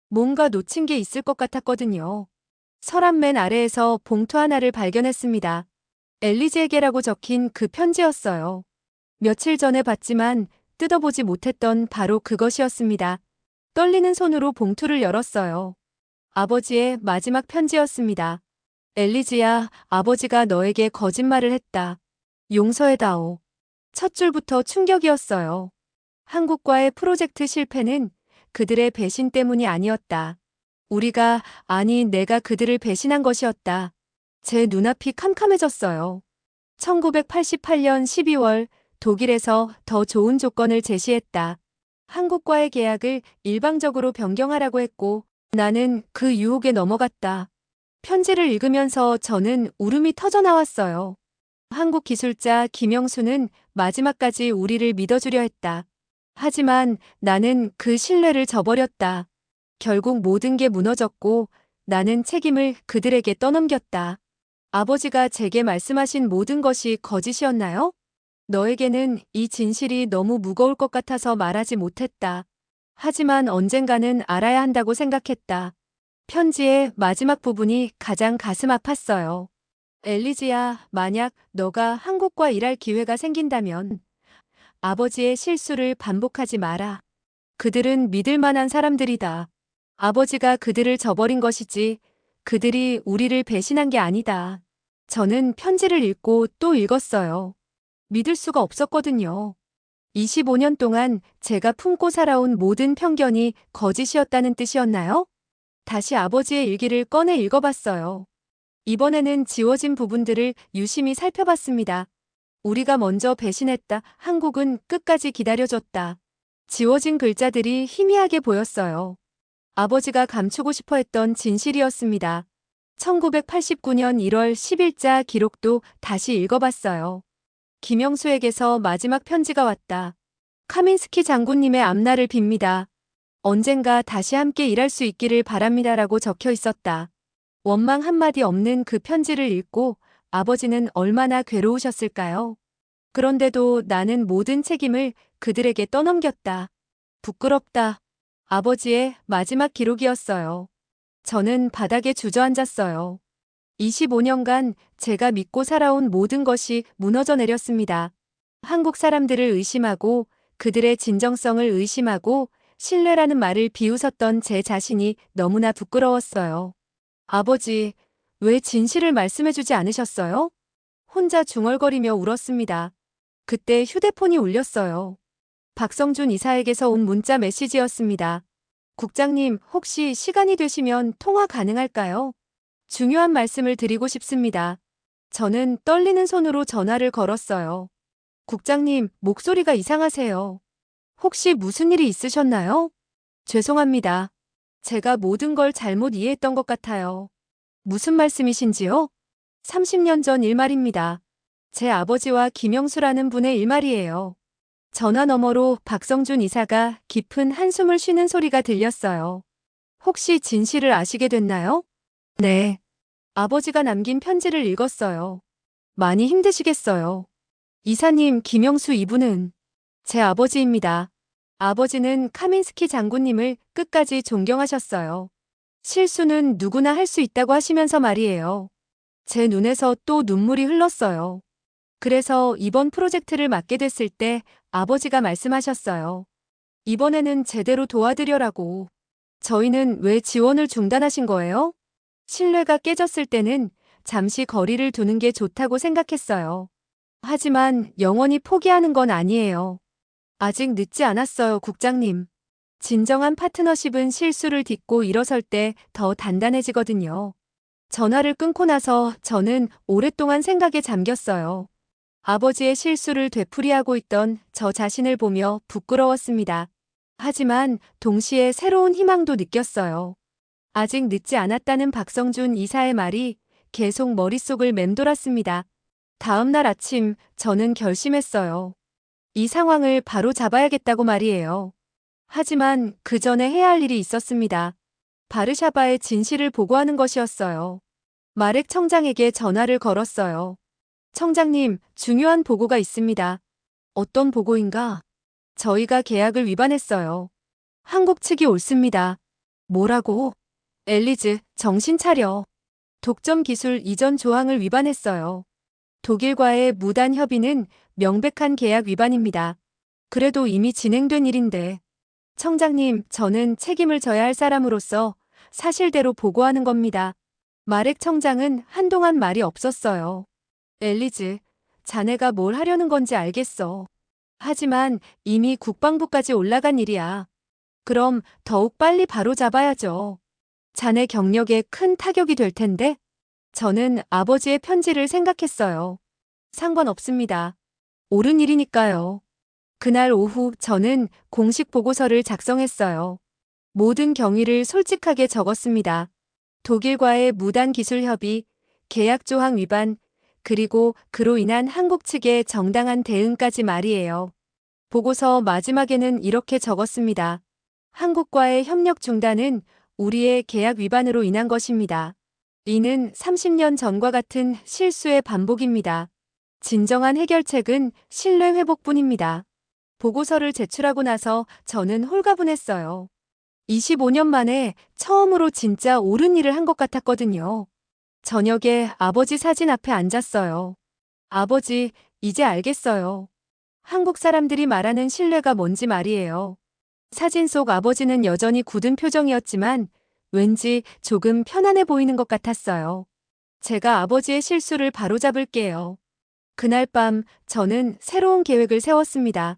뭔가 놓친 게 있을 것 같았거든요. 서랍 맨 아래에서 봉투 하나를 발견했습니다. 엘리제에게라고 적힌 그 편지였어요. 며칠 전에 봤지만 뜯어보지 못했던 바로 그것이었습니다. 떨리는 손으로 봉투를 열었어요. 아버지의 마지막 편지였습니다. 엘리지야, 아버지가 너에게 거짓말을 했다. 용서해다오. 첫 줄부터 충격이었어요. 한국과의 프로젝트 실패는 그들의 배신 때문이 아니었다. 내가 그들을 배신한 것이었다. 제 눈앞이 캄캄해졌어요. 1988년 12월 독일에서 더 좋은 조건을 제시했다. 한국과의 계약을 일방적으로 변경하라고 했고 나는 그 유혹에 넘어갔다. 편지를 읽으면서 저는 울음이 터져 나왔어요. 한국 기술자 김영수는 마지막까지 우리를 믿어주려 했다. 하지만 나는 그 신뢰를 저버렸다. 결국 모든 게 무너졌고 나는 책임을 그들에게 떠넘겼다. 아버지가 제게 말씀하신 모든 것이 거짓이었나요? 너에게는 이 진실이 너무 무거울 것 같아서 말하지 못했다. 하지만 언젠가는 알아야 한다고 생각했다. 편지의 마지막 부분이 가장 가슴 아팠어요. 엘리지야, 만약 너가 한국과 일할 기회가 생긴다면 아버지의 실수를 반복하지 마라. 그들은 믿을 만한 사람들이다. 아버지가 그들을 저버린 것이지 그들이 우리를 배신한 게 아니다. 저는 편지를 읽고 또 읽었어요. 믿을 수가 없었거든요. 25년 동안 제가 품고 살아온 모든 편견이 거짓이었다는 뜻이었나요? 다시 아버지의 일기를 꺼내 읽어봤어요. 이번에는 지워진 부분들을 유심히 살펴봤습니다. 우리가 먼저 배신했다. 한국은 끝까지 기다려줬다. 지워진 글자들이 희미하게 보였어요. 아버지가 감추고 싶어 했던 진실이었습니다. 1989년 1월 10일자 기록도 다시 읽어봤어요. 김영수에게서 마지막 편지가 왔다. 카민스키 장군님의 앞날을 빕니다. 언젠가 다시 함께 일할 수 있기를 바랍니다라고 적혀 있었다. 원망 한마디 없는 그 편지를 읽고 아버지는 얼마나 괴로우셨을까요? 그런데도 나는 모든 책임을 그들에게 떠넘겼다. 부끄럽다. 아버지의 마지막 기록이었어요. 저는 바닥에 주저앉았어요. 25년간 제가 믿고 살아온 모든 것이 무너져 내렸습니다. 한국 사람들을 의심하고 그들의 진정성을 의심하고 신뢰라는 말을 비웃었던 제 자신이 너무나 부끄러웠어요. 아버지, 왜 진실을 말씀해주지 않으셨어요? 혼자 중얼거리며 울었습니다. 그때 휴대폰이 울렸어요. 박성준 이사에게서 온 문자 메시지였습니다. 국장님, 혹시 시간이 되시면 통화 가능할까요? 중요한 말씀을 드리고 싶습니다. 저는 떨리는 손으로 전화를 걸었어요. 국장님, 목소리가 이상하세요. 혹시 무슨 일이 있으셨나요? 죄송합니다. 제가 모든 걸 잘못 이해했던 것 같아요. 무슨 말씀이신지요? 30년 전 일말입니다. 제 아버지와 김영수라는 분의 일말이에요. 전화 너머로 박성준 이사가 깊은 한숨을 쉬는 소리가 들렸어요. 혹시 진실을 아시게 됐나요? 네. 아버지가 남긴 편지를 읽었어요. 많이 힘드시겠어요. 이사님, 김영수 이분은 제 아버지입니다. 아버지는 카민스키 장군님을 끝까지 존경하셨어요. 실수는 누구나 할 수 있다고 하시면서 말이에요. 제 눈에서 또 눈물이 흘렀어요. 그래서 이번 프로젝트를 맡게 됐을 때 아버지가 말씀하셨어요. 이번에는 제대로 도와드려라고. 저희는 왜 지원을 중단하신 거예요? 신뢰가 깨졌을 때는 잠시 거리를 두는 게 좋다고 생각했어요. 하지만 영원히 포기하는 건 아니에요. 아직 늦지 않았어요, 국장님. 진정한 파트너십은 실수를 딛고 일어설 때 더 단단해지거든요. 전화를 끊고 나서 저는 오랫동안 생각에 잠겼어요. 아버지의 실수를 되풀이하고 있던 저 자신을 보며 부끄러웠습니다. 하지만 동시에 새로운 희망도 느꼈어요. 아직 늦지 않았다는 박성준 이사의 말이 계속 머릿속을 맴돌았습니다. 다음 날 아침 저는 결심했어요. 이 상황을 바로 잡아야겠다고 말이에요. 하지만 그 전에 해야 할 일이 있었습니다. 바르샤바의 진실을 보고하는 것이었어요. 마렉 청장에게 전화를 걸었어요. 청장님, 중요한 보고가 있습니다. 어떤 보고인가? 저희가 계약을 위반했어요. 한국 측이 옳습니다. 뭐라고? 엘리즈, 정신 차려. 독점 기술 이전 조항을 위반했어요. 독일과의 무단 협의는 명백한 계약 위반입니다. 그래도 이미 진행된 일인데. 청장님, 저는 책임을 져야 할 사람으로서 사실대로 보고하는 겁니다. 마렉 청장은 한동안 말이 없었어요. 엘리즈, 자네가 뭘 하려는 건지 알겠어. 하지만 이미 국방부까지 올라간 일이야. 그럼 더욱 빨리 바로잡아야죠. 자네 경력에 큰 타격이 될 텐데? 저는 아버지의 편지를 생각했어요. 상관없습니다. 옳은 일이니까요. 그날 오후 저는 공식 보고서를 작성했어요. 모든 경위를 솔직하게 적었습니다. 독일과의 무단 기술 협의, 계약 조항 위반, 그리고 그로 인한 한국 측의 정당한 대응까지 말이에요. 보고서 마지막에는 이렇게 적었습니다. 한국과의 협력 중단은 우리의 계약 위반으로 인한 것입니다. 이는 30년 전과 같은 실수의 반복입니다. 진정한 해결책은 신뢰 회복뿐입니다. 보고서를 제출하고 나서 저는 홀가분했어요. 25년 만에 처음으로 진짜 옳은 일을 한 것 같았거든요. 저녁에 아버지 사진 앞에 앉았어요. 아버지, 이제 알겠어요. 한국 사람들이 말하는 신뢰가 뭔지 말이에요. 사진 속 아버지는 여전히 굳은 표정이었지만 왠지 조금 편안해 보이는 것 같았어요. 제가 아버지의 실수를 바로잡을게요. 그날 밤 저는 새로운 계획을 세웠습니다.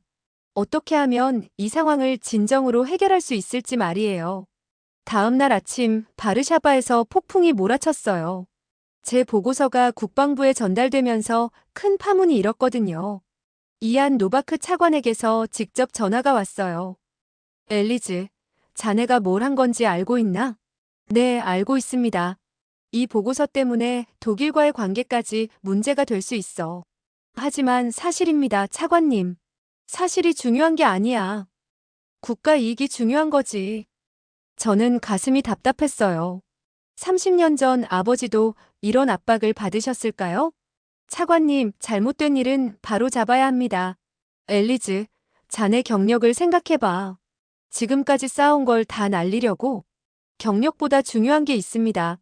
어떻게 하면 이 상황을 진정으로 해결할 수 있을지 말이에요. 다음 날 아침 바르샤바에서 폭풍이 몰아쳤어요. 제 보고서가 국방부에 전달되면서 큰 파문이 일었거든요. 이안 노바크 차관에게서 직접 전화가 왔어요. 엘리즈, 자네가 뭘 한 건지 알고 있나? 네, 알고 있습니다. 이 보고서 때문에 독일과의 관계까지 문제가 될 수 있어. 하지만 사실입니다, 차관님. 사실이 중요한 게 아니야. 국가 이익이 중요한 거지. 저는 가슴이 답답했어요. 30년 전 아버지도 이런 압박을 받으셨을까요? 차관님, 잘못된 일은 바로 잡아야 합니다. 엘리즈, 자네 경력을 생각해봐. 지금까지 쌓아온 걸 다 날리려고? 경력보다 중요한 게 있습니다.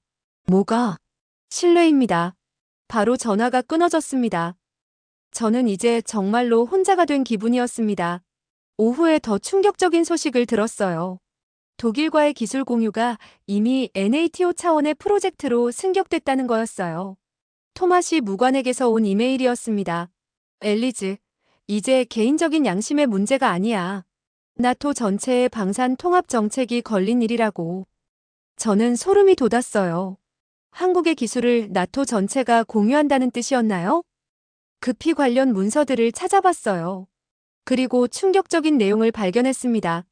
뭐가? 신뢰입니다. 바로 전화가 끊어졌습니다. 저는 이제 정말로 혼자가 된 기분이었습니다. 오후에 더 충격적인 소식을 들었어요. 독일과의 기술 공유가 이미 NATO 차원의 프로젝트로 승격됐다는 거였어요. 토마시 무관에게서 온 이메일이었습니다. 엘리즈, 이제 개인적인 양심의 문제가 아니야. 나토 전체의 방산 통합 정책이 걸린 일이라고. 저는 소름이 돋았어요. 한국의 기술을 나토 전체가 공유한다는 뜻이었나요? 급히 관련 문서들을 찾아봤어요. 그리고 충격적인 내용을 발견했습니다.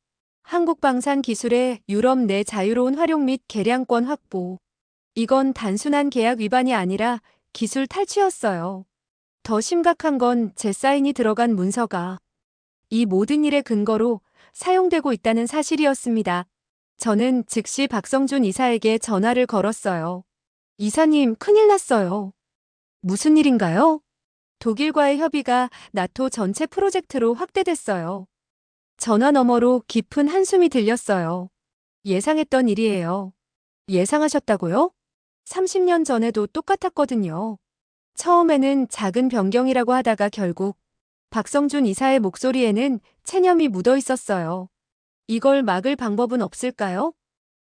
한국 방산 기술의 유럽 내 자유로운 활용 및 개량권 확보. 이건 단순한 계약 위반이 아니라 기술 탈취였어요. 더 심각한 건 제 사인이 들어간 문서가 이 모든 일의 근거로 사용되고 있다는 사실이었습니다. 저는 즉시 박성준 이사에게 전화를 걸었어요. 이사님, 큰일 났어요. 무슨 일인가요? 독일과의 협의가 나토 전체 프로젝트로 확대됐어요. 전화 너머로 깊은 한숨이 들렸어요. 예상했던 일이에요. 예상하셨다고요? 30년 전에도 똑같았거든요. 처음에는 작은 변경이라고 하다가 결국 박성준 이사의 목소리에는 체념이 묻어 있었어요. 이걸 막을 방법은 없을까요?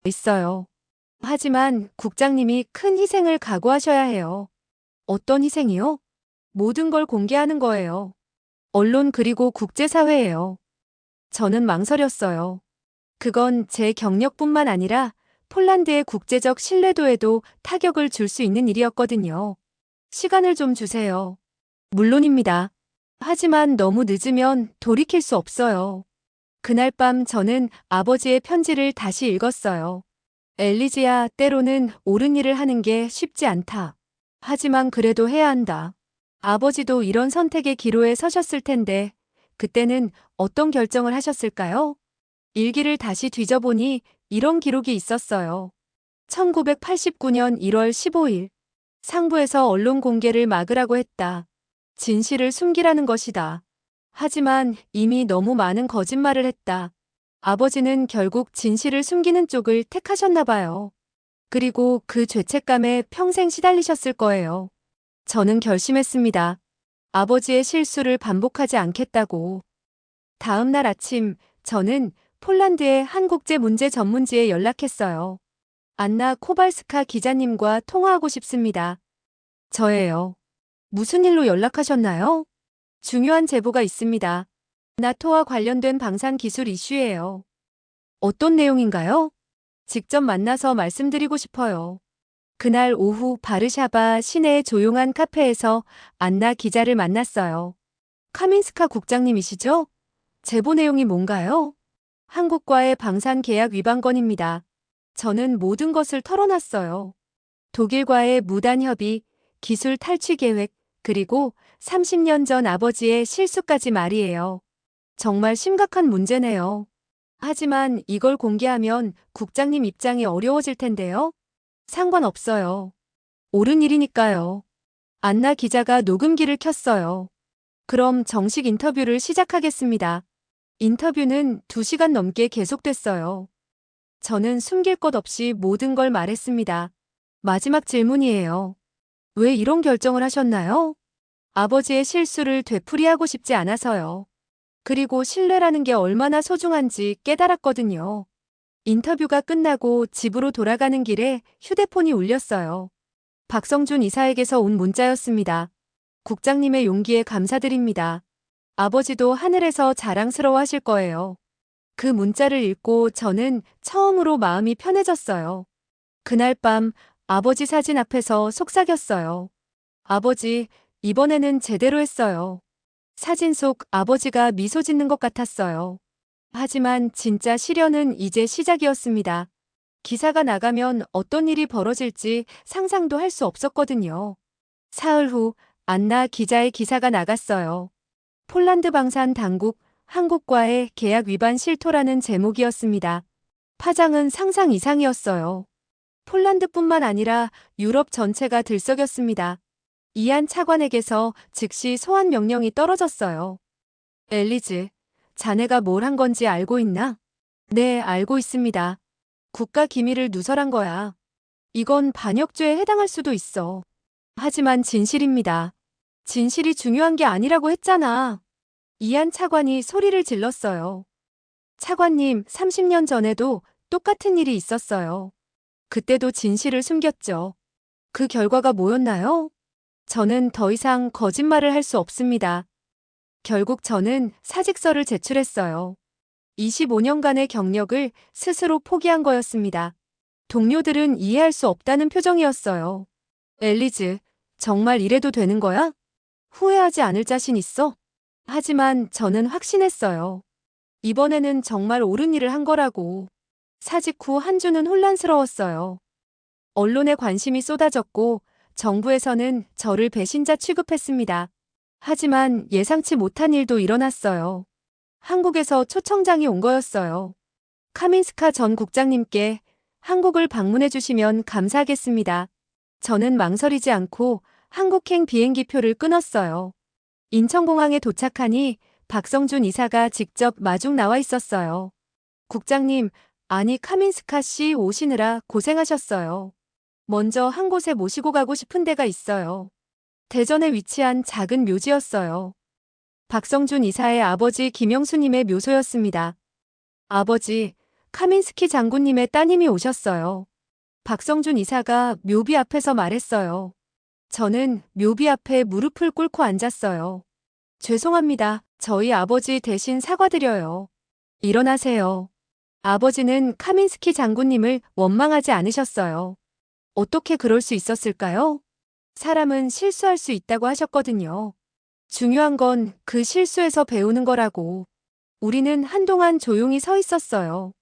있어요. 하지만 국장님이 큰 희생을 각오하셔야 해요. 어떤 희생이요? 모든 걸 공개하는 거예요. 언론 그리고 국제사회예요. 저는 망설였어요. 그건 제 경력뿐만 아니라 폴란드의 국제적 신뢰도에도 타격을 줄 수 있는 일이었거든요. 시간을 좀 주세요. 물론입니다. 하지만 너무 늦으면 돌이킬 수 없어요. 그날 밤 저는 아버지의 편지를 다시 읽었어요. 엘리즈야, 때로는 옳은 일을 하는 게 쉽지 않다. 하지만 그래도 해야 한다. 아버지도 이런 선택의 기로에 서셨을 텐데, 그때는 어떤 결정을 하셨을까요? 일기를 다시 뒤져보니 이런 기록이 있었어요. 1989년 1월 15일. 상부에서 언론 공개를 막으라고 했다. 진실을 숨기라는 것이다. 하지만 이미 너무 많은 거짓말을 했다. 아버지는 결국 진실을 숨기는 쪽을 택하셨나 봐요. 그리고 그 죄책감에 평생 시달리셨을 거예요. 저는 결심했습니다. 아버지의 실수를 반복하지 않겠다고. 다음 날 아침, 저는 폴란드의 한국제 문제 전문지에 연락했어요. 안나 코발스카 기자님과 통화하고 싶습니다. 저예요. 무슨 일로 연락하셨나요? 중요한 제보가 있습니다. 나토와 관련된 방산 기술 이슈예요. 어떤 내용인가요? 직접 만나서 말씀드리고 싶어요. 그날 오후 바르샤바 시내의 조용한 카페에서 안나 기자를 만났어요. 카민스카 국장님이시죠? 제보 내용이 뭔가요? 한국과의 방산 계약 위반 건입니다. 저는 모든 것을 털어놨어요. 독일과의 무단 협의, 기술 탈취 계획, 그리고 30년 전 아버지의 실수까지 말이에요. 정말 심각한 문제네요. 하지만 이걸 공개하면 국장님 입장이 어려워질 텐데요. 상관없어요. 옳은 일이니까요. 안나 기자가 녹음기를 켰어요. 그럼 정식 인터뷰를 시작하겠습니다. 인터뷰는 2시간 넘게 계속됐어요. 저는 숨길 것 없이 모든 걸 말했습니다. 마지막 질문이에요. 왜 이런 결정을 하셨나요? 아버지의 실수를 되풀이하고 싶지 않아서요. 그리고 신뢰라는 게 얼마나 소중한지 깨달았거든요. 인터뷰가 끝나고 집으로 돌아가는 길에 휴대폰이 울렸어요. 박성준 이사에게서 온 문자였습니다. 국장님의 용기에 감사드립니다. 아버지도 하늘에서 자랑스러워 하실 거예요. 그 문자를 읽고 저는 처음으로 마음이 편해졌어요. 그날 밤 아버지 사진 앞에서 속삭였어요. 아버지, 이번에는 제대로 했어요. 사진 속 아버지가 미소 짓는 것 같았어요. 하지만 진짜 시련은 이제 시작이었습니다. 기사가 나가면 어떤 일이 벌어질지 상상도 할 수 없었거든요. 사흘 후 안나 기자의 기사가 나갔어요. 폴란드 방산 당국, 한국과의 계약 위반 실토라는 제목이었습니다. 파장은 상상 이상이었어요. 폴란드뿐만 아니라 유럽 전체가 들썩였습니다. 이안 차관에게서 즉시 소환 명령이 떨어졌어요. 엘리즈, 자네가 뭘 한 건지 알고 있나? 네, 알고 있습니다. 국가 기밀을 누설한 거야. 이건 반역죄에 해당할 수도 있어. 하지만 진실입니다. 진실이 중요한 게 아니라고 했잖아. 이안 차관이 소리를 질렀어요. 차관님, 30년 전에도 똑같은 일이 있었어요. 그때도 진실을 숨겼죠. 그 결과가 뭐였나요? 저는 더 이상 거짓말을 할 수 없습니다. 결국 저는 사직서를 제출했어요. 25년간의 경력을 스스로 포기한 거였습니다. 동료들은 이해할 수 없다는 표정이었어요. 엘리즈, 정말 이래도 되는 거야? 후회하지 않을 자신 있어? 하지만 저는 확신했어요. 이번에는 정말 옳은 일을 한 거라고. 사직 후 한 주는 혼란스러웠어요. 언론에 관심이 쏟아졌고 정부에서는 저를 배신자 취급했습니다. 하지만 예상치 못한 일도 일어났어요. 한국에서 초청장이 온 거였어요. 카민스카 전 국장님께 한국을 방문해 주시면 감사하겠습니다. 저는 망설이지 않고 한국행 비행기표를 끊었어요. 인천공항에 도착하니 박성준 이사가 직접 마중 나와 있었어요. 국장님, 아니 카민스카 씨 오시느라 고생하셨어요. 먼저 한 곳에 모시고 가고 싶은 데가 있어요. 대전에 위치한 작은 묘지였어요. 박성준 이사의 아버지 김영수님의 묘소였습니다. 아버지, 카민스키 장군님의 따님이 오셨어요. 박성준 이사가 묘비 앞에서 말했어요. 저는 묘비 앞에 무릎을 꿇고 앉았어요. 죄송합니다. 저희 아버지 대신 사과드려요. 일어나세요. 아버지는 카민스키 장군님을 원망하지 않으셨어요. 어떻게 그럴 수 있었을까요? 사람은 실수할 수 있다고 하셨거든요. 중요한 건 그 실수에서 배우는 거라고. 우리는 한동안 조용히 서 있었어요.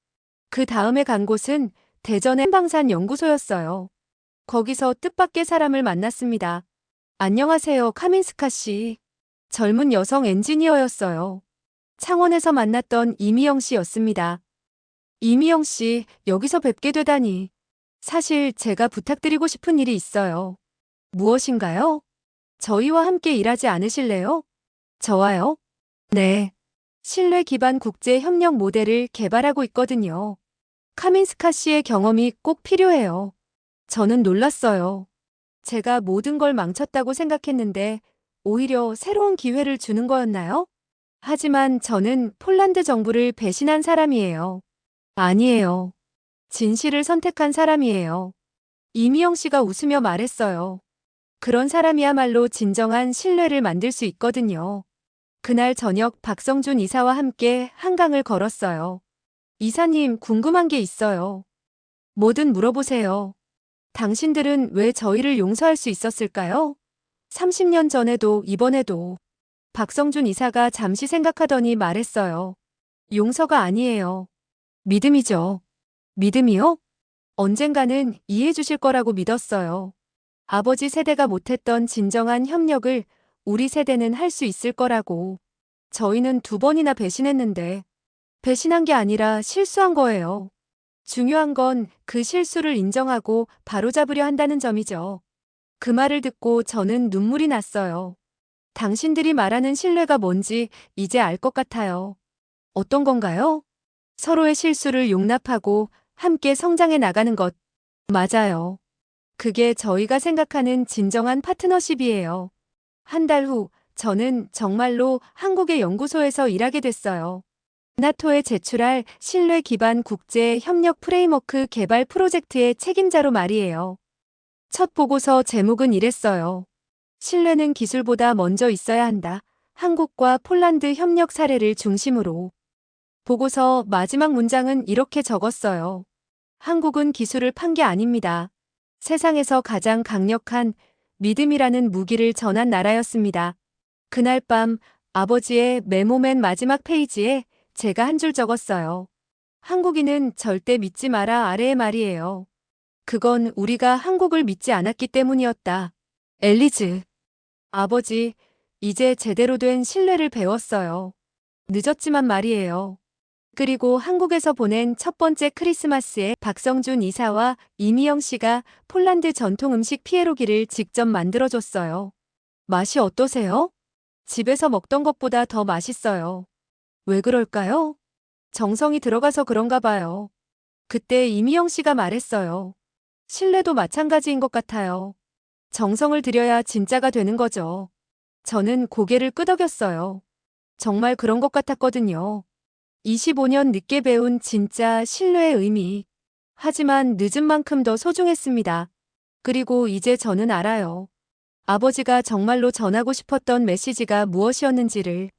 그 다음에 간 곳은 대전의 방산 연구소였어요. 거기서 뜻밖의 사람을 만났습니다. 안녕하세요, 카민스카 씨. 젊은 여성 엔지니어였어요. 창원에서 만났던 이미영 씨였습니다. 이미영 씨, 여기서 뵙게 되다니. 사실 제가 부탁드리고 싶은 일이 있어요. 무엇인가요? 저희와 함께 일하지 않으실래요? 저와요? 네. 신뢰 기반 국제 협력 모델을 개발하고 있거든요. 카민스카 씨의 경험이 꼭 필요해요. 저는 놀랐어요. 제가 모든 걸 망쳤다고 생각했는데 오히려 새로운 기회를 주는 거였나요? 하지만 저는 폴란드 정부를 배신한 사람이에요. 아니에요. 진실을 선택한 사람이에요. 이미영 씨가 웃으며 말했어요. 그런 사람이야말로 진정한 신뢰를 만들 수 있거든요. 그날 저녁 박성준 이사와 함께 한강을 걸었어요. 이사님, 궁금한 게 있어요. 뭐든 물어보세요. 당신들은 왜 저희를 용서할 수 있었을까요? 30년 전에도 이번에도. 박성준 이사가 잠시 생각하더니 말했어요. 용서가 아니에요. 믿음이죠. 믿음이요? 언젠가는 이해해 주실 거라고 믿었어요. 아버지 세대가 못했던 진정한 협력을 우리 세대는 할 수 있을 거라고. 저희는 2번이나 배신했는데 배신한 게 아니라 실수한 거예요. 중요한 건 그 실수를 인정하고 바로잡으려 한다는 점이죠. 그 말을 듣고 저는 눈물이 났어요. 당신들이 말하는 신뢰가 뭔지 이제 알 것 같아요. 어떤 건가요? 서로의 실수를 용납하고 함께 성장해 나가는 것. 맞아요. 그게 저희가 생각하는 진정한 파트너십이에요. 한 달 후, 저는 정말로 한국의 연구소에서 일하게 됐어요. 나토에 제출할 신뢰 기반 국제 협력 프레임워크 개발 프로젝트의 책임자로 말이에요. 첫 보고서 제목은 이랬어요. 신뢰는 기술보다 먼저 있어야 한다. 한국과 폴란드 협력 사례를 중심으로. 보고서 마지막 문장은 이렇게 적었어요. 한국은 기술을 판 게 아닙니다. 세상에서 가장 강력한 믿음이라는 무기를 전한 나라였습니다. 그날 밤 아버지의 메모 맨 마지막 페이지에 제가 한 줄 적었어요. 한국인은 절대 믿지 마라 아래의 말이에요. 그건 우리가 한국을 믿지 않았기 때문이었다. 엘리즈. 아버지, 이제 제대로 된 신뢰를 배웠어요. 늦었지만 말이에요. 그리고 한국에서 보낸 첫 번째 크리스마스에 박성준 이사와 이미영 씨가 폴란드 전통 음식 피에로기를 직접 만들어줬어요. 맛이 어떠세요? 집에서 먹던 것보다 더 맛있어요. 왜 그럴까요? 정성이 들어가서 그런가 봐요. 그때 이미영 씨가 말했어요. 신뢰도 마찬가지인 것 같아요. 정성을 들여야 진짜가 되는 거죠. 저는 고개를 끄덕였어요. 정말 그런 것 같았거든요. 25년 늦게 배운 진짜 신뢰의 의미. 하지만 늦은 만큼 더 소중했습니다. 그리고 이제 저는 알아요. 아버지가 정말로 전하고 싶었던 메시지가 무엇이었는지를.